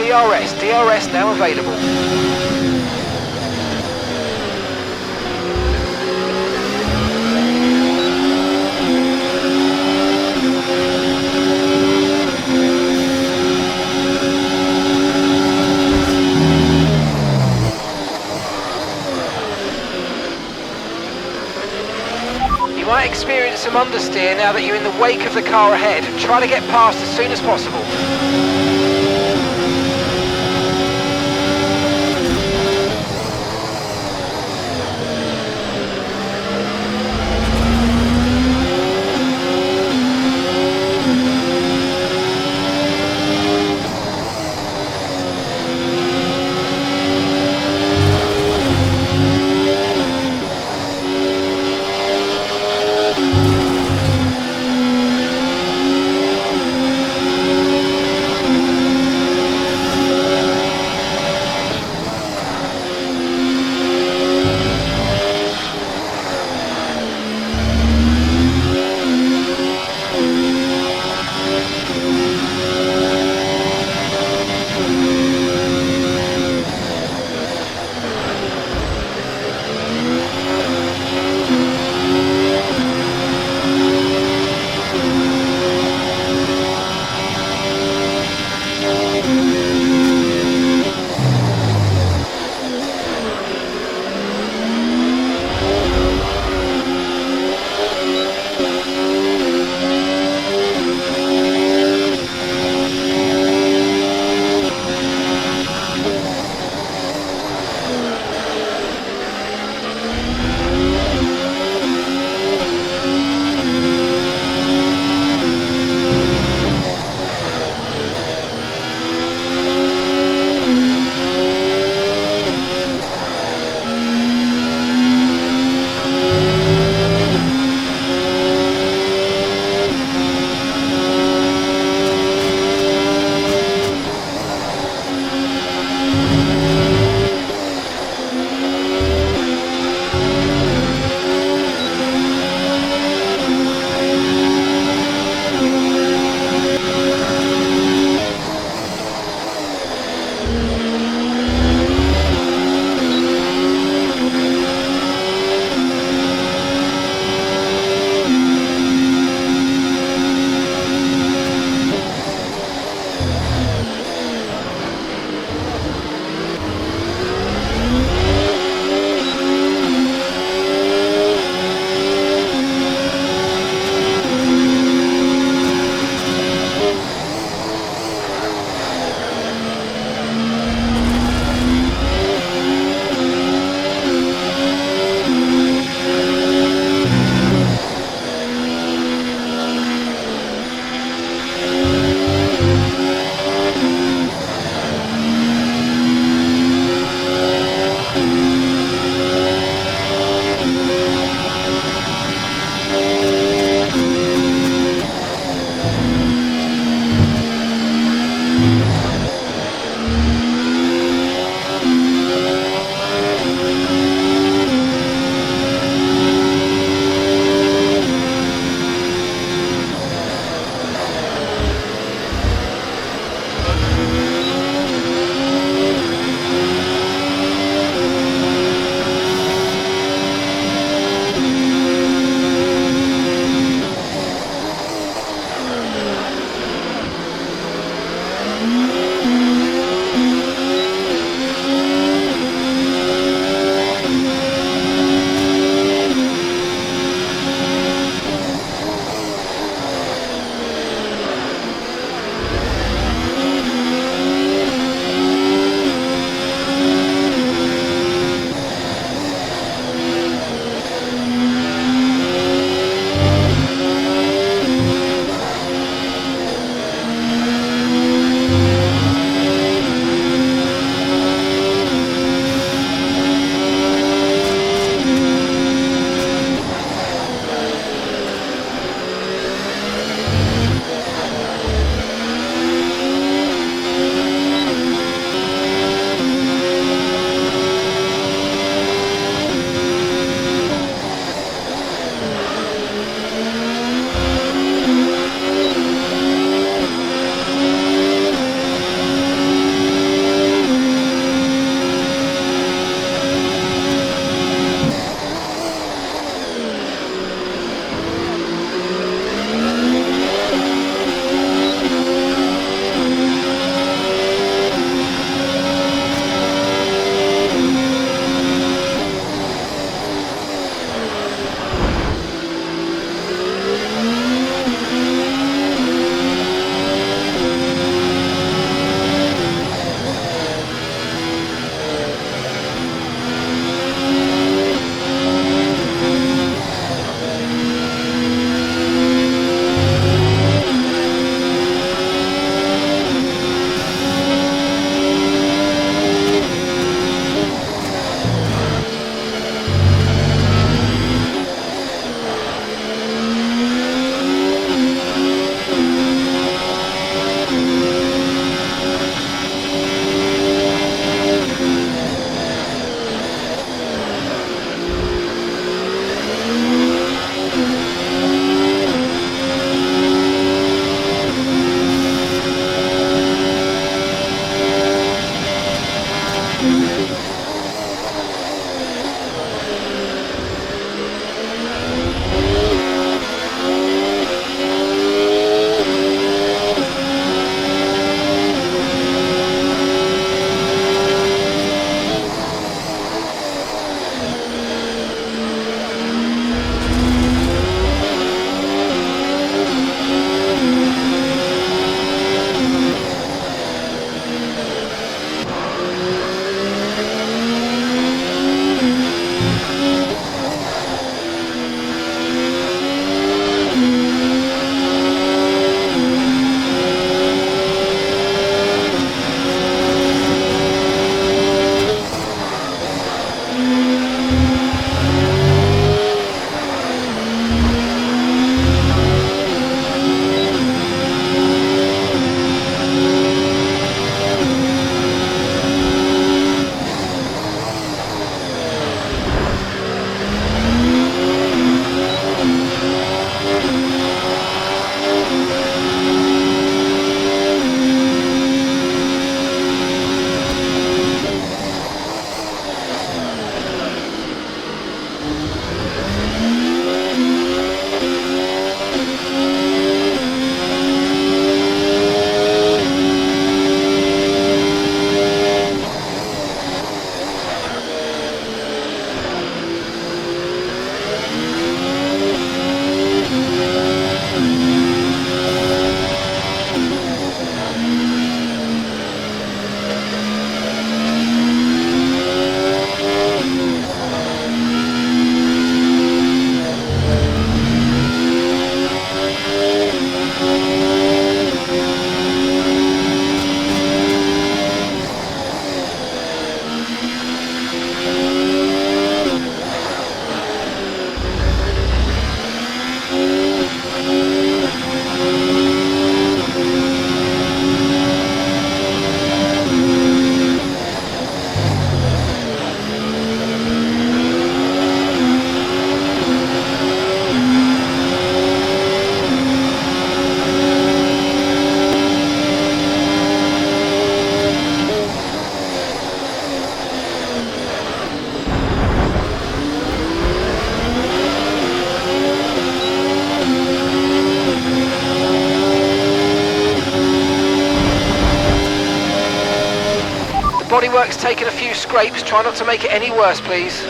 DRS now available. You might experience some understeer now that you're in the wake of the car ahead. Try to get past as soon as possible. bodywork's taken a few scrapes. Try not to make it any worse, please.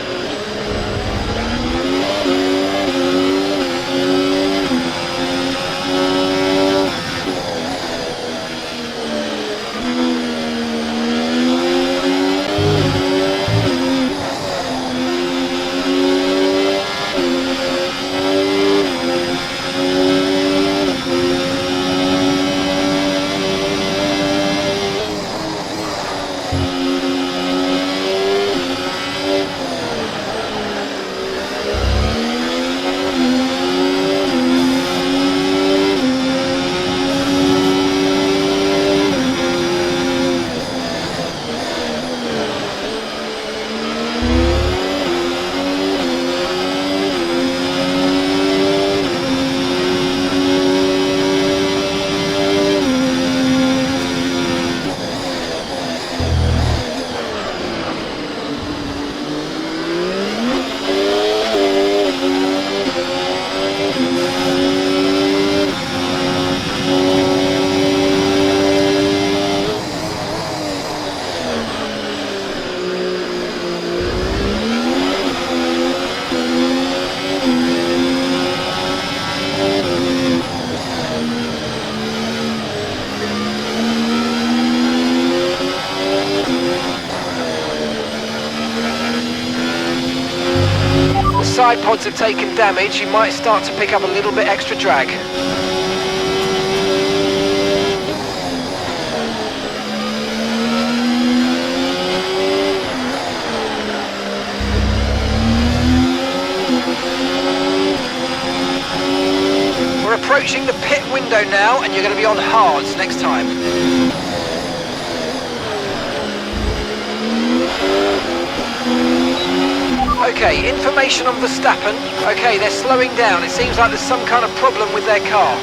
Side pods have taken damage, you might start to pick up a little bit extra drag. We're approaching the pit window now, and you're going to be on hards next time. Okay, information on Verstappen. Okay, they're slowing down. It seems like there's some kind of problem with their car.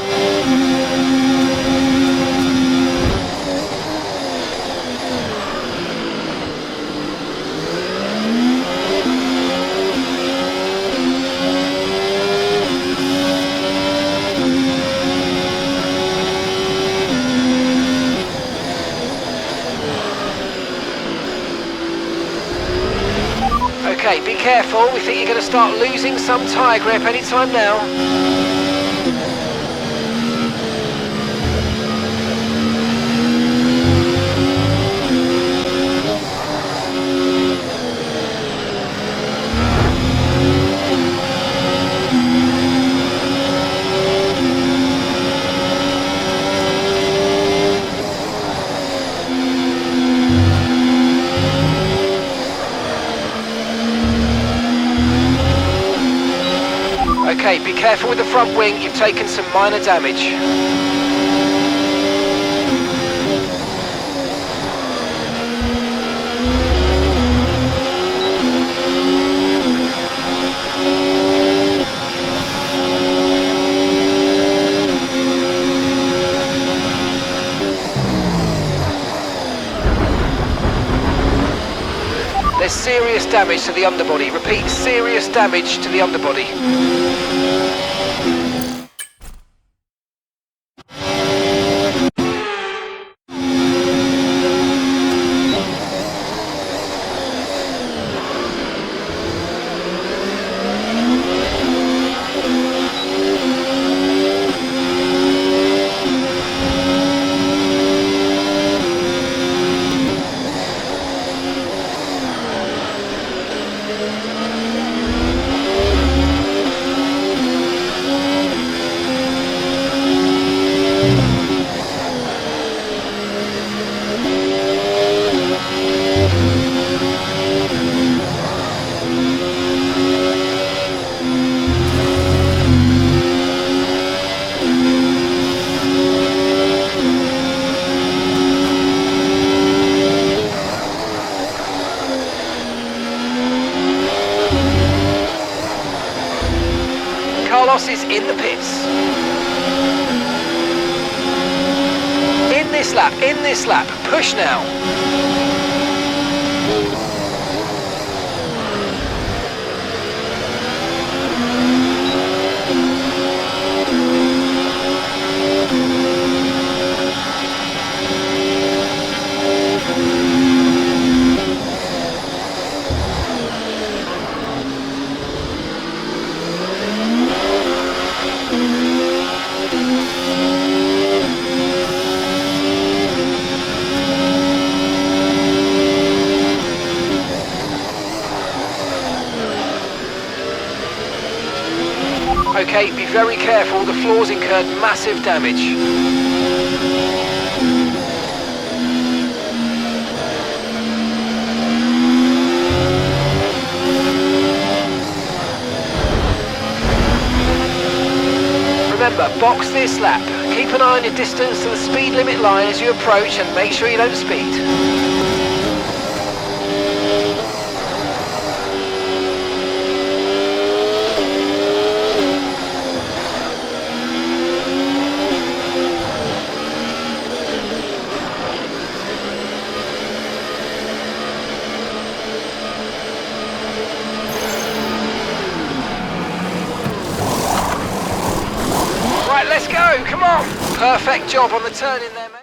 Okay, be careful. We think you're going to start losing some tyre grip anytime now. Okay, be careful with the front wing, you've taken some minor damage. There's serious damage to the underbody. Repeat, serious damage to the underbody. Carlos is in the pits. In this lap, push now. very careful, the floor's incurred massive damage. Remember, box this lap. Keep an eye on your distance to the speed limit line as you approach and make sure you don't speed. Right, let's go, come on! Perfect job on the turn in there, mate.